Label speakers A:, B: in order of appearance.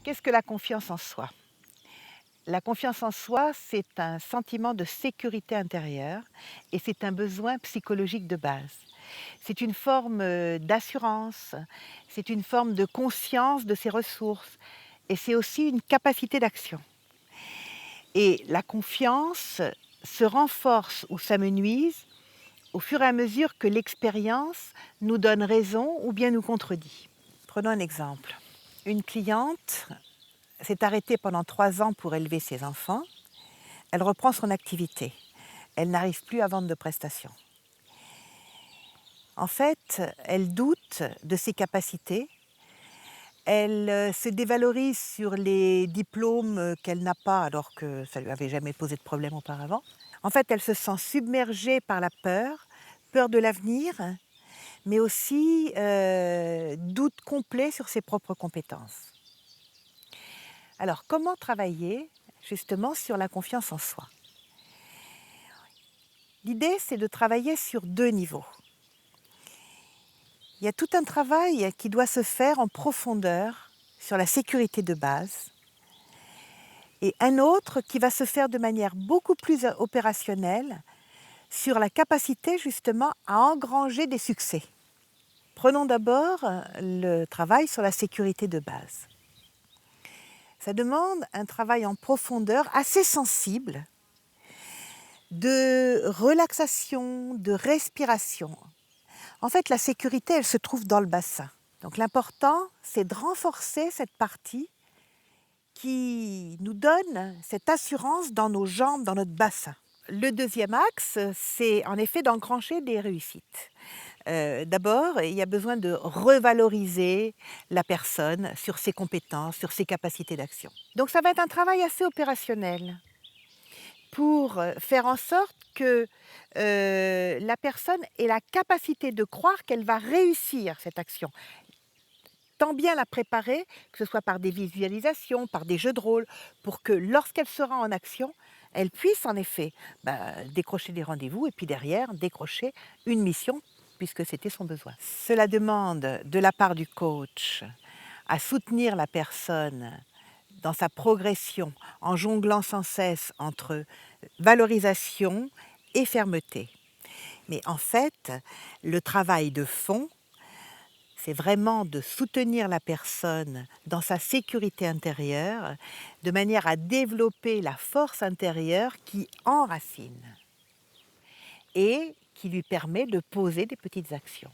A: Qu'est-ce que la confiance en soi? La confiance en soi, c'est un sentiment de sécurité intérieure et c'est un besoin psychologique de base. C'est une forme d'assurance, c'est une forme de conscience de ses ressources et c'est aussi une capacité d'action. Et la confiance se renforce ou s'amenuise au fur et à mesure que l'expérience nous donne raison ou bien nous contredit. Prenons un exemple. Une cliente s'est arrêtée pendant 3 ans pour élever ses enfants. Elle reprend son activité. Elle n'arrive plus à vendre de prestations. En fait, elle doute de ses capacités. Elle se dévalorise sur les diplômes qu'elle n'a pas alors que ça ne lui avait jamais posé de problème auparavant. En fait, elle se sent submergée par la peur, peur de l'avenir, mais aussi doute complet sur ses propres compétences. Alors, comment travailler justement sur la confiance en soi? L'idée, c'est de travailler sur 2 niveaux. Il y a tout un travail qui doit se faire en profondeur sur la sécurité de base et un autre qui va se faire de manière beaucoup plus opérationnelle sur la capacité justement à engranger des succès. Prenons d'abord le travail sur la sécurité de base. Ça demande un travail en profondeur assez sensible de relaxation, de respiration. En fait, la sécurité, elle se trouve dans le bassin. Donc l'important, c'est de renforcer cette partie qui nous donne cette assurance dans nos jambes, dans notre bassin. Le deuxième axe, c'est en effet d'engranger des réussites. D'abord, il y a besoin de revaloriser la personne sur ses compétences, sur ses capacités d'action. Donc ça va être un travail assez opérationnel pour faire en sorte que la personne ait la capacité de croire qu'elle va réussir cette action. Tant bien la préparer, que ce soit par des visualisations, par des jeux de rôle, pour que lorsqu'elle sera en action, elle puisse en effet décrocher des rendez-vous et puis derrière décrocher une mission puisque c'était son besoin. Cela demande de la part du coach à soutenir la personne dans sa progression en jonglant sans cesse entre valorisation et fermeté. Mais en fait, le travail de fond, c'est vraiment de soutenir la personne dans sa sécurité intérieure, de manière à développer la force intérieure qui enracine et qui lui permet de poser des petites actions.